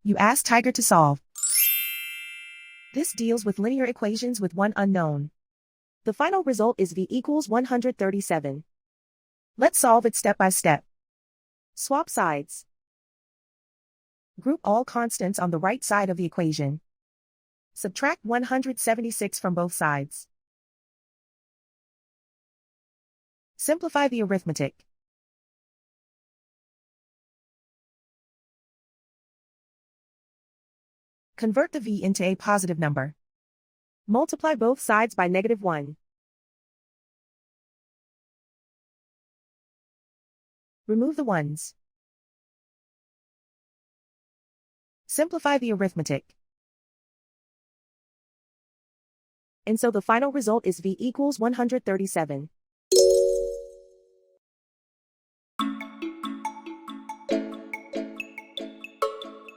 You ask Tiger to solve. This deals with linear equations with one unknown. The final result is v equals 137. Let's solve it step by step. Swap sides. Group all constants on the right side of the equation. Subtract 176 from both sides. Simplify the arithmetic. Convert the v into a positive number. Multiply both sides by -1. Remove the ones. Simplify the arithmetic. And so the final result is v equals 137.